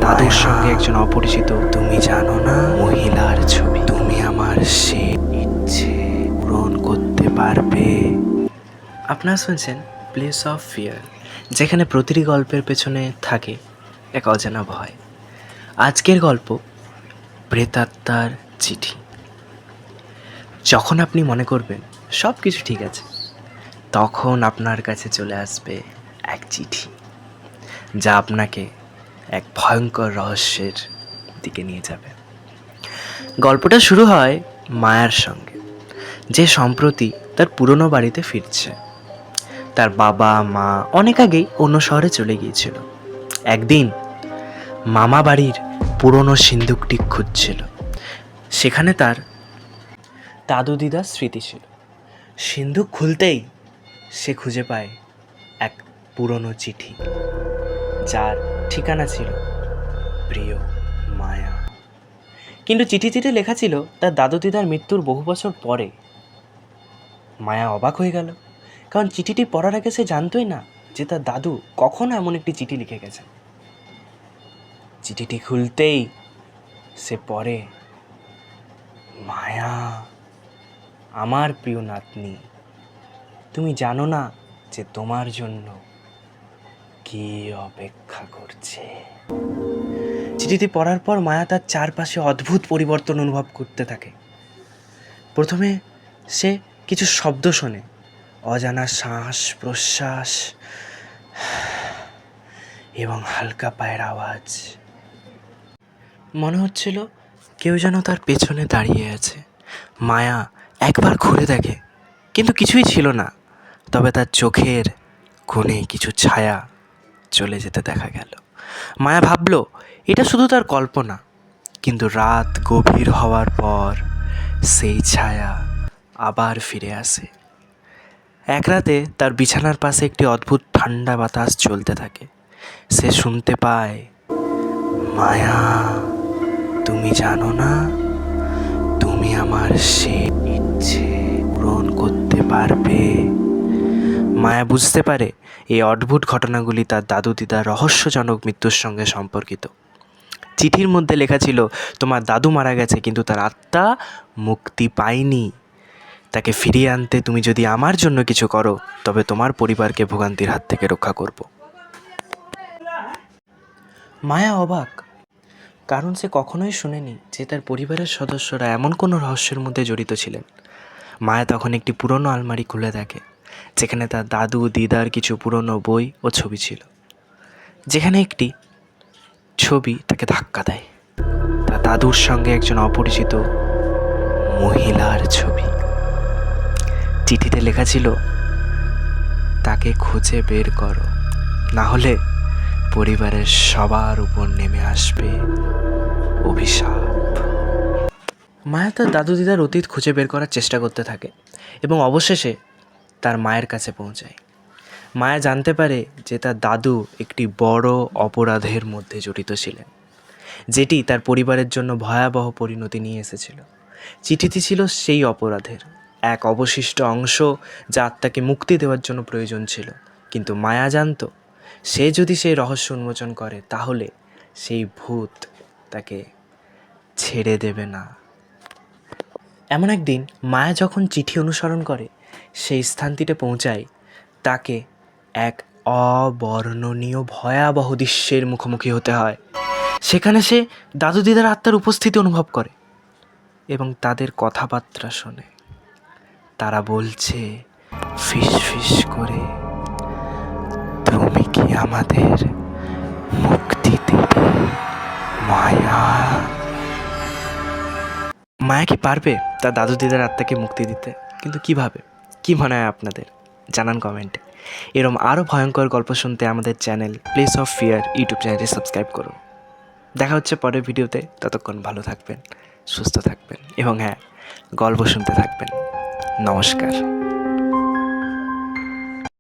দাদুর সঙ্গে একজন অপরিচিত তুমি জানো না মহিলার ছবি। তুমি আমার সে ইচ্ছে পূরণ করতে পারবে। আপনারা শুনছেন প্লেস অফ ফিয়ার, যেখানে প্রতিটি গল্পের পেছনে থাকে এক অজানা ভয়। আজকের গল্প প্রেতাত্মার চিঠি। যখন আপনি মনে করবেন সব কিছু ঠিক আছে, তখন আপনার কাছে চলে আসবে এক চিঠি, যা আপনাকে এক ভয়ঙ্কর রহস্যের দিকে নিয়ে যাবে। গল্পটা শুরু হয় মায়ার সঙ্গে, যে সম্প্রতি তার পুরনো বাড়িতে ফিরছে। তার বাবা মা অনেক আগেই অন্য শহরে চলে গিয়েছিল। একদিন মামা বাড়ির পুরনো সিন্দুকটি খুঁজছিল। সেখানে তার দাদু দিদার স্মৃতি ছিল। সিন্দুক খুলতেই সে খুঁজে পায় এক পুরনো চিঠি, যার ঠিকানা ছিল প্রিয় মায়া। কিন্তু চিঠিতে লেখা ছিল তার দাদু দিদার মৃত্যুর বহু বছর পরে। মায়া অবাক হয়ে গেল, কারণ চিঠিটি পড়ার আগে সে জানতই না যে তার দাদু কখনো এমন একটি চিঠি লিখে গেছে। চিঠিটি খুলতেই সে পড়ে, মায়া, আমার প্রিয় নাতনি, তুমি জানো না যে তোমার জন্য কি অপেক্ষা করছে। চিঠিটি পড়ার পর মায়া তার চারপাশে অদ্ভুত পরিবর্তন অনুভব করতে থাকে। প্রথমে সে কিছু শব্দ শোনে, অজানা শ্বাস প্রশ্বাস এবং হালকা পায়ের আওয়াজ। মনে হচ্ছিল কেউ যেন তার পেছনে দাঁড়িয়ে আছে। মায়া একবার ঘুরে দেখে, কিন্তু কিছুই ছিল না। তবে তার চোখের কোণে কিছু ছায়া চলে যেতে দেখা গেল। মায়া ভাবল এটা শুধু তার কল্পনা, কিন্তু রাত গভীর হওয়ার পর সেই ছায়া আবার ফিরে আসে। এক রাতে তার বিছানার পাশে একটি অদ্ভুত ঠান্ডা বাতাস চলতে থাকে। সে শুনতে পায়, মায়া, তুমি জানো না তুমি আমার সে ইচ্ছে পূরণ করতে পারবে। মায়া বুঝতে পারে এই অদ্ভুত ঘটনাগুলি তার দাদু দিদার রহস্যজনক মৃত্যুর সঙ্গে সম্পর্কিত। চিঠির মধ্যে লেখা ছিল, তোমার দাদু মারা গেছে, কিন্তু তার আত্মা মুক্তি পায়নি। তাকে ফিরিয়ে আনতে তুমি যদি আমার জন্য কিছু করো, তবে তোমার পরিবারকে ভোগান্তির হাত থেকে রক্ষা করব। মায়া অবাক, কারণ সে কখনোই শোনেনি যে তার পরিবারের সদস্যরা এমন কোনো রহস্যের মধ্যে জড়িত ছিলেন। মায়া তখন একটি পুরনো আলমারি খুলে দেখে, যেখানে তার দাদু দিদার কিছু পুরনো বই ও ছবি ছিল। যেখানে একটি ছবি তাকে ধাক্কা দেয়, তার দাদুর সঙ্গে একজন অপরিচিত মহিলার ছবি। চিঠিতে লেখা ছিল, তাকে খুঁজে বের করো, না হলে পরিবারের সবার উপর নেমে আসবে অভিশাপ। মায়া তার দাদু দিদার অতীত খুঁজে বের করার চেষ্টা করতে থাকে এবং অবশেষে তার মায়ের কাছে পৌঁছায়। মায়া জানতে পারে যে তার দাদু একটি বড় অপরাধের মধ্যে জড়িত ছিলেন, যেটি তার পরিবারের জন্য ভয়াবহ পরিণতি নিয়ে এসেছিল। চিঠিটি ছিল সেই অপরাধের এক অবশিষ্ট অংশ, যা আত্মাকে মুক্তি দেওয়ার জন্য প্রয়োজন ছিল। কিন্তু মায়া জানত, সে যদি সেই রহস্য উন্মোচন করে, তাহলে সেই ভূত তাকে ছেড়ে দেবে না। এমন একদিন মায়া যখন চিঠি অনুসরণ করে সেই স্থানটিতে পৌঁছায়, তাকে এক অবর্ণনীয় ভয়াবহ দৃশ্যের মুখোমুখি হতে হয়। সেখানে সে দাদু দিদার আত্মার উপস্থিতি অনুভব করে এবং তাদের কথাবার্তা শোনে। তারা বলছে ফিস ফিস করে, তুমি কি আমাদের মুক্তি দেবে মায়া? মায়া কি পারবে তার দাদু দিদার আত্মাকে মুক্তি দিতে? কিন্তু কিভাবে? কি মনে হয় আপনাদের? জানান কমেন্টে। এরম আরও ভয়ঙ্কর গল্প শুনতে আমাদের channel place of fear YouTube চ্যানেলটি সাবস্ক্রাইব করুন। দেখা হচ্ছে পরের ভিডিওতে। ততক্ষণ ভালো থাকবেন, সুস্থ থাকবেন এবং হ্যাঁ, গল্প শুনতে থাকবেন। নমস্কার।